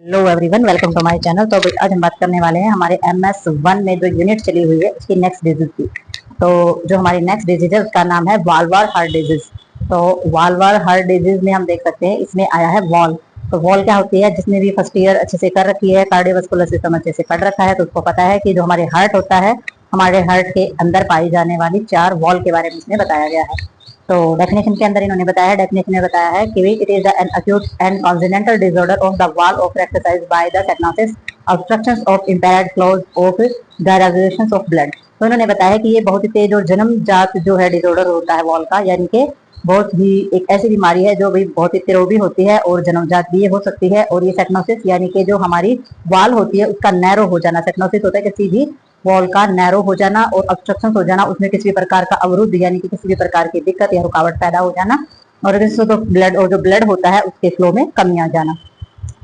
Hello everyone, welcome to my channel. तो आज हम बात करने वाले हैं हमारे MS1 में जो यूनिट चली हुई है उसकी नेक्स्ट डिजीज की। तो जो हमारी नेक्स्ट डिजीज है उसका नाम है वाल्वार हार्ट डिजीज। तो वाल्वार हार्ट डिजीज में हम देख सकते हैं इसमें आया है वॉल। तो वॉल क्या होती है, जिसने भी फर्स्ट ईयर अच्छे से कर रखी है, कार्डियोवास्कुलर सिस्टम अच्छे से पढ़ रखा है, तो उसको पता है कि जो हमारे हार्ट होता है, हमारे हार्ट के अंदर पाई जाने वाली 4 वॉल के बारे में इसमें बताया गया है। तो डेफिनेशन के अंदर इन्होंने बताया है, डेफिनेशन में बताया है कि it is an acute and congenital disorder of the wall of exercise by the टेक्नोसिस obstructions of impaired flows of directions of blood. तो इन्होंने बताया कि ये बहुत ही तेज और जन्मजात जो है डिसऑर्डर होता है वॉल का, यानी कि बहुत ही एक ऐसी बीमारी है जो भी बहुत ही तिरोभी होती है और जन्मजात भी हो सकती है। और ये सेक्नोसिस यानी कि जो हमारी वाल होती है उसका नैरो हो जाना, सेक्नोसिस होता है किसी भी वॉल का नैरो हो जाना और ऑब्स्ट्रक्शन हो जाना, उसमें किसी भी प्रकार का अवरुद्ध यानी कि किसी भी प्रकार की दिक्कत या रुकावट पैदा हो जाना, और तो ब्लड और जो ब्लड होता है उसके फ्लो में कमी आ जाना।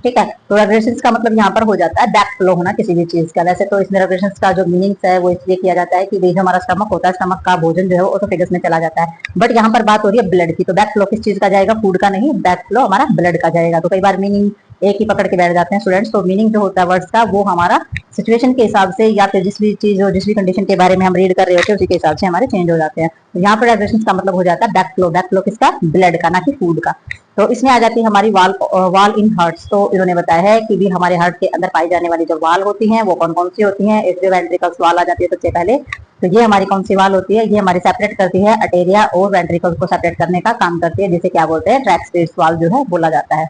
ठीक है, तो रेगुलेशंस का मतलब यहाँ पर हो जाता है बैक फ्लो होना किसी भी चीज का। वैसे तो इसमें रेगुलेशंस का जो मीनिंग्स है वो इसलिए किया जाता है कि भाई हमारा स्टमक होता है, स्टमक का भोजन जो है वो ऑटोफेगस में चला जाता है। बट यहाँ पर बात हो रही है ब्लड की, तो बैक फ्लो किस चीज का जाएगा, फूड का नहीं, बैक फ्लो हमारा ब्लड का जाएगा। तो कई बार मीनिंग एक ही पकड़ के बैठ जाते हैं स्टूडेंट्स। तो मीनिंग जो होता है वर्ड्स का वो हमारा सिचुएशन के हिसाब से या फिर जिस भी चीज और जिस भी कंडीशन के बारे में हम रीड कर रहे होते हैं उसी के हिसाब से हमारे चेंज हो जाते हैं। तो यहाँ पर रेगुलेशंस का मतलब हो जाता है बैक फ्लो। बैक फ्लो किसका, ब्लड का, ना कि फूड का। तो इसमें आ जाती है हमारी वाल इन हार्ट्स। तो इन्होंने बताया है कि भी हमारे हार्ट के अंदर पाई जाने वाली जो वाल होती हैं वो कौन कौन सी होती हैं। इसमें वेंट्रिकल्स वाल आ जाती है सबसे पहले। तो ये हमारी कौन सी वाल होती है, ये हमारी सेपरेट करती है अटेरिया और वेंट्रिकल्स को सेपरेट करने का काम करती है, जिसे क्या बोलते हैं, ट्रैक स्पेस वाल जो है बोला जाता है।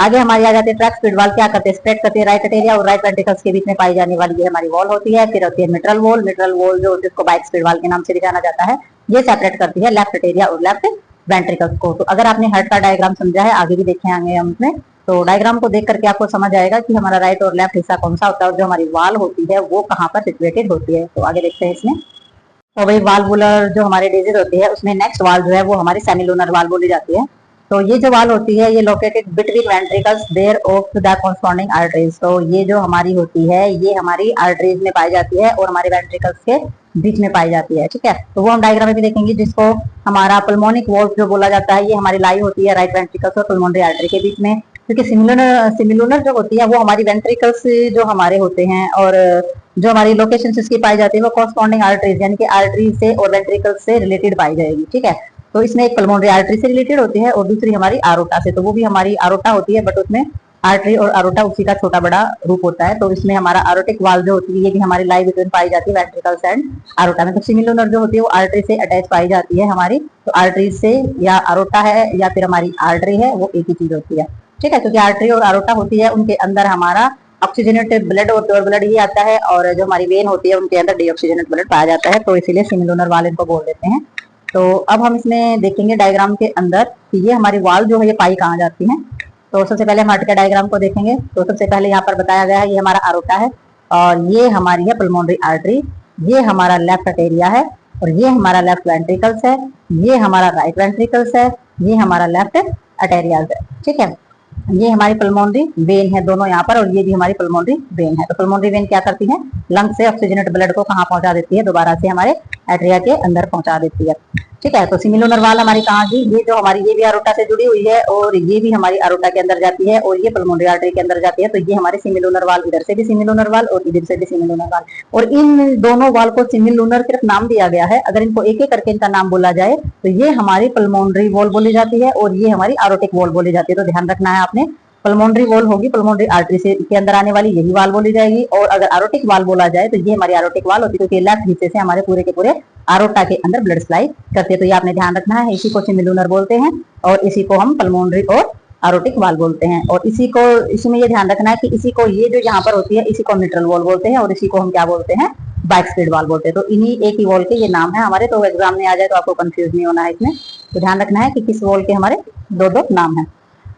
आगे हमारी आ जाती है ट्रैक स्पीड वाल, क्या करते हैं, स्प्रेड करती है राइट अटेरिया और राइट वेंट्रिकल्स के बीच में पाई जाने वाली ये हमारी वॉल होती है। फिर होती है मिट्रल वॉल। मिट्रल वॉल जो जिसको बाइक स्पीड वाल के नाम से भी जाना जाता है, ये सेपरेट करती है लेफ्ट अटेरिया और लेफ्ट वेंट्रिकल्स को। तो अगर आपने हार्ट का डायग्राम समझा है, आगे भी देखेंगे हम इसमें, तो डायग्राम को देख करके आपको समझ आएगा कि हमारा राइट और लेफ्ट हिस्सा कौन सा होता है और जो हमारी वाल होती है वो कहाँ पर सिचुएटेड होती है। तो आगे देखते हैं इसमें। तो भाई वाल्वुलर जो हमारी डिजीज होती है उसमें नेक्स्ट वाल जो है वो हमारी सेमिलुनर वाल बोली जाती है। तो ये जो वाल होती है ये located between ventricles there of the corresponding arteries. तो ये जो हमारी होती है ये हमारी आर्टरीज में पाई जाती है और हमारे वेंट्रिकल्स के बीच में पाई जाती है। ठीक है, तो वो हम डायग्राम में भी देखेंगे, जिसको हमारा पल्मोनिक वॉल्व जो बोला जाता है, ये हमारी लाई होती है राइट वेंट्रिकल्स और पल्मोनरी आर्टरी के बीच में। क्योंकि सिमिलुनर जो होती है वो हमारी वेंट्रिकल्स जो हमारे होते हैं और जो हमारी लोकेशन इसकी पाई जाती है वो कॉरस्पॉन्डिंग आर्टरीज यानी कि आर्टरी से और वेंट्रिकल्स से रिलेटेड पाई जाएगी। ठीक है, तो इसमें एक पल्मोनरी आर्टरी से रिलेटेड होती है और दूसरी हमारी आरोटा से। तो वो भी हमारी आरोटा होती है, बट उसमें आर्टरी और आरोटा उसी का छोटा बड़ा रूप होता है। तो इसमें हमारा आरोटिक वाल जो होती है ये भी हमारी लाई बिटवीन पाई जाती है वेंट्रिकल्स एंड आरोटा में। तो सिमिलुनर जो होती है वो आर्टरी से अटैच पाई जाती है हमारी। तो आर्टरी से या आरोटा है या फिर हमारी आर्टरी है, वो एक ही चीज होती है। ठीक है, क्योंकि आर्टरी और आरोटा होती है उनके अंदर हमारा ऑक्सीजनेटेड ब्लड और प्योर ब्लड ही आता है, और जो हमारी वेन होती है उनके अंदर डीऑक्सीजनेटेड ब्लड पाया जाता है। तो इसीलिए सिमिलुनर वाल इनको बोल देते हैं। तो अब हम इसमें देखेंगे डायग्राम के अंदर कि ये हमारी वाल जो है ये पाई कहाँ जाती है। तो सबसे पहले हम हार्ट का डायग्राम को देखेंगे। तो सबसे पहले यहाँ पर बताया गया है ये हमारा आरोटा है और ये हमारी है पल्मोनरी आर्टरी, ये हमारा लेफ्ट अटेरिया है और ये हमारा लेफ्ट वेंट्रिकल्स है, ये हमारा राइट वेंट्रिकल्स है, ये हमारा लेफ्ट अटेरियाज है। ठीक है, ये हमारी पल्मोनरी वेन है दोनों यहाँ पर, और ये भी हमारी पल्मोनरी वेन है। तो पल्मोनरी वेन क्या करती है, लंग से ऑक्सीजनेट ब्लड को कहाँ पहुंचा देती है, दोबारा से हमारे एट्रिया के अंदर पहुंचा देती है। ठीक है, तो सिमिलुनर वाल हमारी कहाँ की, ये जो हमारी ये भी आरोटा से जुड़ी हुई है और ये भी हमारी आरोटा के अंदर जाती है और ये पल्मोनरी आर्टरी के अंदर जाती है। तो ये हमारे सिमिलुनर वाल, इधर से भी सिमिलुनर वाल और इधर से भी सिमिलुनर वाल। और इन दोनों वाल को सिमिलुनर सिर्फ नाम दिया गया है, अगर इनको एक एक करके इनका नाम बोला जाए तो ये हमारी पल्मोनरी वॉल बोली जाती है और ये हमारी आरोटिक वॉल बोली जाती है। तो ध्यान रखना है आपने, पल्मोनरी वॉल होगी पल्मोनरी आर्टरी से के अंदर आने वाली, यही वाल बोली जाएगी। और अगर आरोटिक वाल बोला जाए तो ये हमारी आरोटिक वाल होती है, क्योंकि लेफ्ट हिस्से से हमारे पूरे के पूरे आरोटा के अंदर ब्लड सप्लाई करती है। तो ये आपने ध्यान रखना है, इसी को सिमिलुनर बोलते हैं और इसी को हम पल्मोनरी और आरोटिक वाल बोलते हैं। और इसी को, इसमें ये ध्यान रखना है कि इसी को, ये जो यहाँ पर होती है इसी को मिट्रल वॉल बोलते हैं और इसी को हम क्या बोलते हैं, बाइस्पिड वाल बोलते हैं। तो इन्हीं एक ही वॉल के ये नाम है हमारे। तो एग्जाम में आ जाए तो आपको कंफ्यूज नहीं होना है इसमें। तो ध्यान रखना है कि किस वॉल के हमारे दो दो नाम है।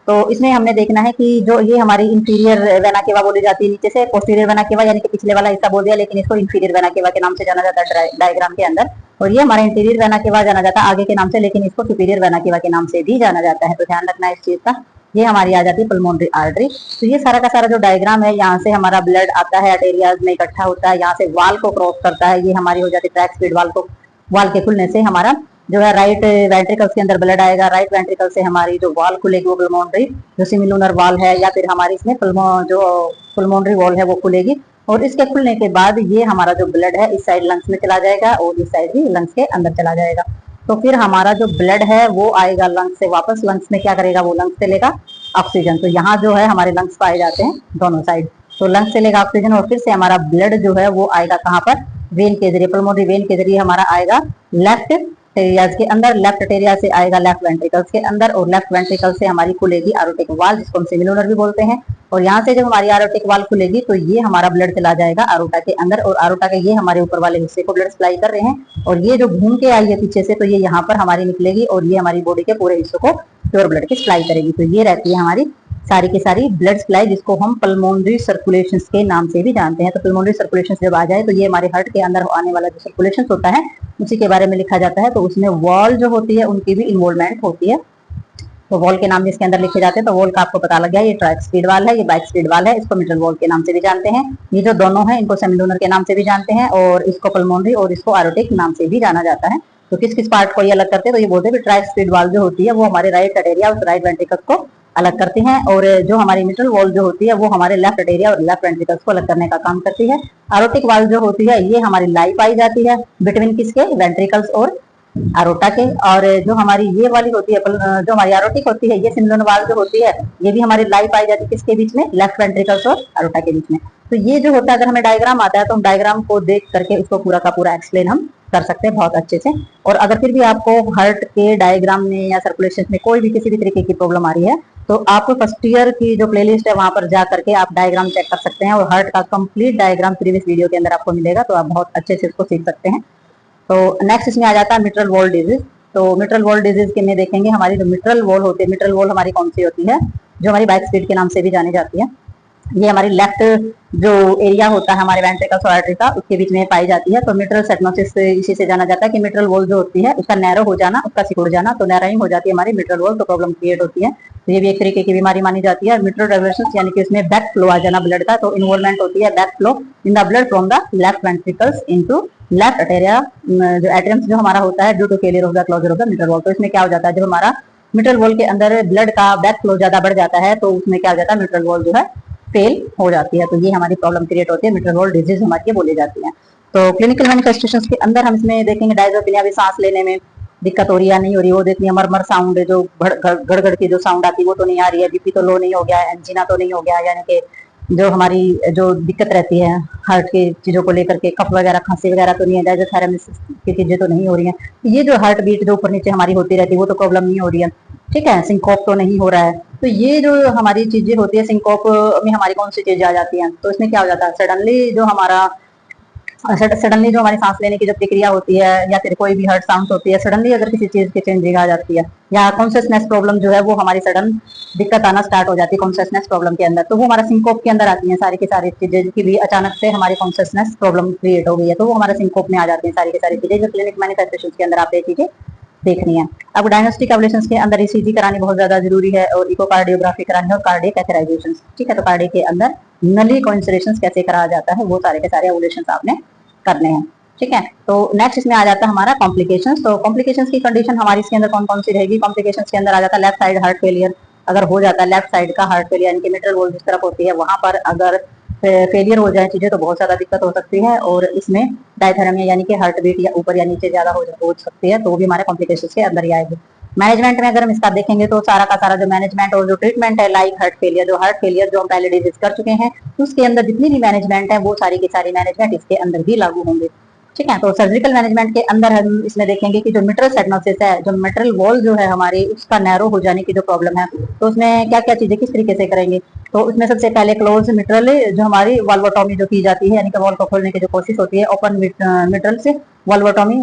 तो इसमें हमने देखना है कि जो ये हमारी इंफीरियर वेना केवा बोली जाती है नीचे से, पोस्टीरियर वेना केवा यानी कि पिछले वाला हिस्सा बोल दिया, लेकिन इसको इंफीरियर वेना केवा के नाम से जाना जाता है डायग्राम के अंदर। और ये हमारा इंटीरियर वेना केवा जाना जाता है आगे के नाम से, लेकिन इसको सुपीरियर वेना केवा के नाम से भी जाना जाता है। तो ध्यान रखना है इस चीज का। ये हमारी आ जाती है पल्मोनरी आर्टरी। तो ये सारा का सारा जो डायग्राम है, यहाँ से हमारा ब्लड आता है आर्टेरियाज में इकट्ठा होता है, यहाँ से वाल को क्रॉस करता है, ये हमारी हो जाती है ट्रैक स्पीड वाल को, वाल के खुलने से हमारा जो है राइट वेंट्रिकल्स के अंदर ब्लड आएगा, राइट वेंट्रिकल से हमारी जो वॉल खुलेगी वो पल्मोनरी जो सेमिलुनर वॉल है, या फिर हमारी इसमें जो पल्मोनरी वॉल है वो खुलेगी, और इसके खुलने के बाद ये हमारा जो ब्लड है इस साइड लंग्स में चला जाएगा और इस साइड भी लंग्स के अंदर चला जाएगा। तो फिर हमारा जो ब्लड है वो आएगा लंग्स से वापस, लंग्स में क्या करेगा, वो लंग्स से लेगा ऑक्सीजन। तो यहाँ जो है हमारे लंग्स पाए जाते हैं दोनों साइड, तो लंग्स से लेगा ऑक्सीजन और फिर से हमारा ब्लड जो है वो आएगा कहाँ पर, वेन के जरिए, पल्मोनरी वेन के जरिए हमारा आएगा लेफ्ट टेरियाज के अंदर, लेफ्ट टेरिया से आएगा लेफ्ट वेंट्रिकल्स के अंदर, और लेफ्ट वेंट्रिकल से हमारी खुलेगी एरोटिक वाल जिसको हम सेमिलुनर भी बोलते हैं। और यहाँ से जब हमारी एरोटिक वाल खुलेगी तो ये हमारा ब्लड चला जाएगा एरोटा के अंदर, और एरोटा के ये हमारे ऊपर वाले हिस्से को ब्लड सप्लाई कर रहे हैं, और ये जो घूम के आई है पीछे से तो ये यहाँ पर हमारी निकलेगी और ये हमारी बॉडी के पूरे हिस्सों को प्योर ब्लड की सप्लाई करेगी। तो ये रहती है हमारी सारी की सारी ब्लड सप्लाई, जिसको हम पल्मोनरी सर्कुलेशन के नाम से भी जानते हैं। तो पल्मोनरी सर्कुलेशन जब आ जाए तो ये हमारे हार्ट के अंदर आने वाला जो सर्कुलेशन होता है उसी के बारे में लिखा जाता है। तो उसमें वॉल जो होती है उनकी भी इन्वॉल्वमेंट होती है, तो वॉल के नाम जिसके अंदर लिखे जाते हैं, तो वॉल का आपको पता लग गया, ये ट्राइस्पीड वाल है, ये बाइस्पीड वाल है, इसको मिटल वॉल के नाम से भी जानते हैं। ये जो दोनों हैं इनको सेमिलुनर के नाम से भी जानते हैं, और इसको पल्मोनरी और इसको एरोटिक नाम से भी जाना जाता है। तो किस किस पार्ट को ये अलग करते हैं, तो ये बोलते हैं ट्राइस्पीड वाल जो होती है वो हमारे राइट अटेरिया और राइट वेंट्रिकल्स को अलग करती हैं, और जो हमारी मिटल वॉल जो होती है वो हमारे लेफ्ट अटेरिया और लेफ्ट वेंट्रिकल्स को अलग करने का काम करती है। एरोटिक वाल जो होती है ये हमारी लाई पाई जाती है बिटवीन किसके, वेंट्रिकल्स और एरोटा के। और जो हमारी ये वाली होती है, जो हमारी एरोटिक होती है, ये सिमिलुनर वाल जो होती है ये भी हमारी लाई पाई जाती है किसके बीच में, लेफ्ट वेंट्रिकल्स और एरोटा के बीच में। तो ये जो होता है, अगर हमें डायग्राम आता है तो हम डायग्राम को देख करके उसको पूरा का पूरा एक्सप्लेन हम कर सकते हैं बहुत अच्छे से। और अगर फिर भी आपको हार्ट के डायग्राम में या सर्कुलेशन में कोई भी किसी भी तरीके की प्रॉब्लम आ रही है तो आपको फर्स्ट ईयर की जो प्लेलिस्ट है वहां पर जा करके आप डायग्राम चेक कर सकते हैं, और हार्ट का कंप्लीट डायग्राम प्रीवियस वीडियो के अंदर आपको मिलेगा, तो आप बहुत अच्छे से उसको सीख सकते हैं। तो नेक्स्ट इसमें आ जाता है मिट्रल वॉल डिजीज। तो मिट्रल वॉल डिजीज के में देखेंगे हमारी जो मिट्रल वॉल होती है, मिट्रल वॉल हमारी कौन सी होती है, जो हमारी बाइस्पीड के नाम से भी जानी जाती है। ये हमारी लेफ्ट जो एरिया होता है हमारे वेंट्रिकल्स और आर्टरी का उसके बीच में पाई जाती है। तो मिट्रल सेटनोसिस इसी से जाना जाता है कि मिट्रल वॉल जो होती है उसका नैरो हो जाना, उसका सिकुड़ जाना, तो नैरोइंग हो जाती है हमारी मिट्रल वॉल, तो प्रॉब्लम क्रिएट होती है। तो ये भी एक तरीके की बीमारी मानी जाती है। मिट्रल डाइवर्शन यानी कि उसमें बैक फ्लो आ जाना ब्लड का, तो इन्वॉल्वमेंट होती है back flow in the blood from the left ventricles into left atria, जो एट्रियम्स जो हमारा होता है due to failure of the closure of the mitral valve. तो इसमें क्या हो जाता है, जब हमारा मिट्रल वॉल के अंदर ब्लड का बैक फ्लो ज्यादा बढ़ जाता है तो उसमें क्या हो जाता है, मिट्रल वॉल जो है फेल हो जाती है। तो ये हमारी प्रॉब्लम क्रिएट होती है, मिट्रल वॉल डिजीज हमारी बोली जाती है। तो क्लिनिकल मैनिफेस्टेशंस के अंदर हम इसमें देखेंगे डायजोपिनिया भी, सांस लेने में दिक्कत हो रही है नहीं हो रही, वो देखनी है। मरमर साउंड जो गड़गड़ की जो साउंड आती है वो तो नहीं आ रही है, बीपी तो लो नहीं हो गया, एंजीना तो नहीं हो गया, यानी कि जो हमारी जो दिक्कत रहती है हार्ट की चीजों को लेकर के, कफ वगैरह खांसी वगैरह तो नहीं है, डायजोथेरेमिस की चीजें तो नहीं हो रही है। ये जो हार्ट बीट जो ऊपर नीचे हमारी होती रहती है वो तो प्रॉब्लम नहीं हो रही है, ठीक है। सिंकोप तो नहीं हो रहा है। तो ये जो हमारी चीजें होती है, सिंकोप में हमारी कौन सी चीजें आ जाती हैं, तो इसमें क्या हो जाता है, सडनली जो हमारी सांस लेने की जो प्रक्रिया होती है या फिर कोई भी हार्ट साउंड होती है, सडनली अगर किसी चीज की चेंजिंग आ जाती है या कॉन्शियसनेस प्रॉब्लम जो है वो हमारी सडन दिक्कत आना स्टार्ट हो जाती है कॉन्शियसनेस प्रॉब्लम के अंदर, तो वो हमारा सिंकोप के अंदर आती है सारी की सारी चीजें की भी अचानक से हमारी कॉन्शियसनेस प्रॉब्लम क्रिएट हो गई है, तो वो हमारा सिंकोप में आ जाती है सारी की सारी चीजें, जो क्लिनिक मैनिफेस्टेशन के अंदर आप ये चीजें देखनी है। अब डायग्नोस्टिक एब्लेशंस के अंदर ईसीजी करानी बहुत ज्यादा जरूरी है, और इकोकार्डियोग्राफी करानी है, और कार्डियक कैथेराइजेशन, ठीक है। तो कार्डियक के अंदर नली कोइंसिडेशंस कैसे कराया जाता है वो सारे के सारे एब्लेशंस आपने करने हैं, ठीक है। तो नेक्स्ट इसमें आ जाता है हमारा कॉम्प्लिकेशंस। तो कॉम्प्लिकेशंस की कंडीशन हमारी इसके अंदर कौन कौन सी रहेगी, कॉम्प्लिकेशंस के अंदर आ जाता है लेफ्ट साइड हार्ट फेलियर। अगर हो जाता है लेफ्ट साइड का हार्ट फेलियर यानी कि मिट्रल वॉल जिस तरफ होती है वहां पर अगर फेलियर हो जाए चीजें तो बहुत ज्यादा दिक्कत हो सकती है, और इसमें डायथेरेमिया यानी कि हार्ट बीट या ऊपर या नीचे ज्यादा हो सकती है, तो वो भी हमारे कॉम्प्लिकेशंस के अंदर ही आएगी। मैनेजमेंट में अगर हम इसका देखेंगे तो सारा का सारा जो मैनेजमेंट और जो ट्रीटमेंट है, लाइक हार्ट फेलियर जो हम पहले डिस्कस कर चुके हैं, उसके अंदर जितनी भी मैनेजमेंट है वो सारी की सारी मैनेजमेंट इसके अंदर भी लागू होंगे, ठीक है। तो सर्जिकल मैनेजमेंट के अंदर हम इसमें देखेंगे कि जो मिट्रल सेटनोसिस है, जो मिट्रल वॉल जो है हमारी उसका नैरो हो जाने की जो प्रॉब्लम है, तो उसमें क्या क्या चीजें किस तरीके से करेंगे, तो उसमें सबसे पहले क्लोज मिट्रल जो हमारी वाल्वोटॉमी जो की जाती है, यानी कि वॉल को खोलने की जो कोशिश होती है, ओपन मिट्रल से वाल्वोटॉमी,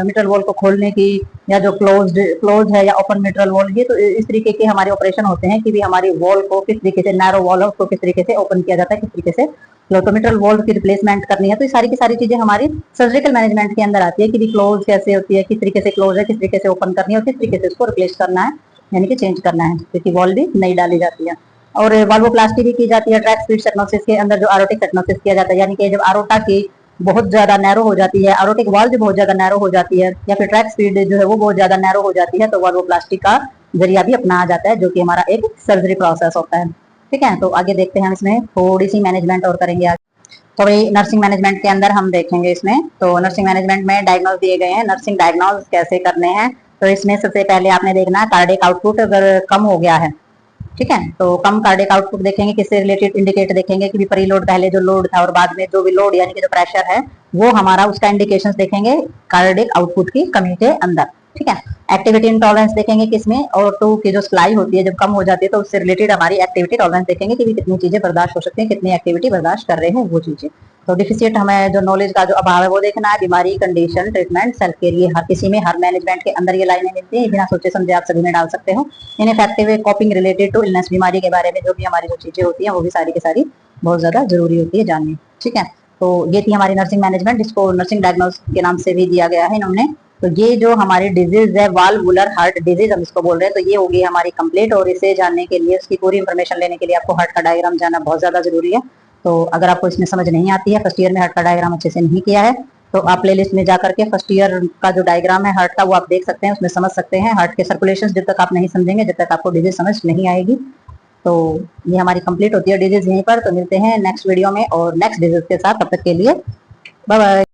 मिट्रल वॉल को खोलने की, या जो क्लोज है या ओपन मिट्रल वॉल, ये तो इस तरीके के हमारे ऑपरेशन होते हैं कि भी हमारी वॉल को किस तरीके से, नैरो वॉल है उसको किस तरीके से ओपन किया जाता है, किस तरीके से मिट्रल वॉल की रिप्लेसमेंट करनी है। तो ये सारी की सारी चीजें हमारी सर्जिकल मैनेजमेंट के अंदर आती है कि भी क्लोज कैसे होती है, किस तरीके से क्लोज है, किस तरीके से ओपन करनी है, और किस तरीके से उसको रिप्लेस करना है, यानी कि चेंज करना है, क्योंकि वॉल भी नई डाली जाती है। और वाल्वोप्लास्टी भी की जाती है ट्रैक स्पीड सेटनोसिस के अंदर, जो एरोटिक सेटनोसिस किया जाता है, यानी कि जब एरोटा की बहुत ज्यादा नैरो हो जाती है, एरोटिक वॉल जो बहुत ज्यादा नैरो हो जाती है, या फिर ट्रैक स्पीड जो है वो बहुत ज्यादा नैरो हो जाती है, तो वाल्वोप्लास्टी का जरिया भी अपनाया जाता है, जो कि हमारा एक सर्जरी प्रोसेस होता है। ठीक है, तो आगे देखते हैं हम इसमें थोड़ी सी मैनेजमेंट और करेंगे आगे। तो भाई नर्सिंग मैनेजमेंट के अंदर हम देखेंगे इसमें, तो नर्सिंग मैनेजमेंट में डायग्नोज दिए गए हैं, नर्सिंग डायग्नोज कैसे करने हैं। तो इसमें सबसे पहले आपने देखना है कार्डियक आउटपुट अगर कम हो गया है, ठीक है, तो कम कार्डियक आउटपुट देखेंगे, किससे रिलेटेड इंडिकेटर देखेंगे कि परी लोड पहले जो लोड था और बाद में जो भी लोड यानी कि जो प्रेशर है वो हमारा उसका इंडिकेशंस देखेंगे कार्डियक आउटपुट की कमी के अंदर। ठीक है, एक्टिविटी इंटॉलरेंस देखेंगे किसमें, और टू की जो स्लाई होती है जब कम हो जाती है तो उससे रिलेटेड हमारी एक्टिविटी टॉलरेंस देखेंगे कि कितनी चीजें बर्दाश्त हो सकती हैं, कितनी एक्टिविटी बर्दाश्त कर रहे हैं वो चीजें। तो डिफिशिएंट हमें जो नॉलेज का जो अभाव है वो देखना है, बीमारी, कंडीशन, ट्रीटमेंट, सेल्फ के लिए हर किसी में हर मैनेजमेंट के अंदर ये लाइनें मिलती है, बिना सोचे समझे आप सभी में डाल सकते हो। Ineffective coping related to illness, बीमारी के बारे में जो भी हमारी जो चीजें होती हैं वो भी सारी की सारी बहुत ज्यादा जरूरी होती है जाननी। ठीक है, तो ये थी हमारी नर्सिंग मैनेजमेंट, जिसको नर्सिंग डायग्नोस के नाम से भी दिया गया है इन्होंने। तो ये जो हमारी डिजीज है वाल्वुलर हार्ट डिजीज हम इसको बोल रहे हैं, तो ये होगी हमारी कंप्लीट, और इसे जानने के लिए उसकी पूरी इंफॉर्मेशन लेने के लिए आपको हार्ट का डायग्राम जानना बहुत ज्यादा जरूरी है। तो अगर आपको इसमें समझ नहीं आती है, फर्स्ट ईयर में हार्ट का डायग्राम अच्छे से नहीं किया है, तो आप प्ले लिस्ट में जाकर के फर्स्ट ईयर का जो डायग्राम है हार्ट का वो आप देख सकते हैं, उसमें समझ सकते हैं हार्ट के सर्कुलेशन। जब तक आप नहीं समझेंगे, जब तक आपको डिजीज समझ नहीं आएगी। तो ये हमारी कंप्लीट होती है डिजीज यहीं पर। तो मिलते हैं नेक्स्ट वीडियो में और नेक्स्ट डिजीज के साथ, तब तक के लिए बाय बाय।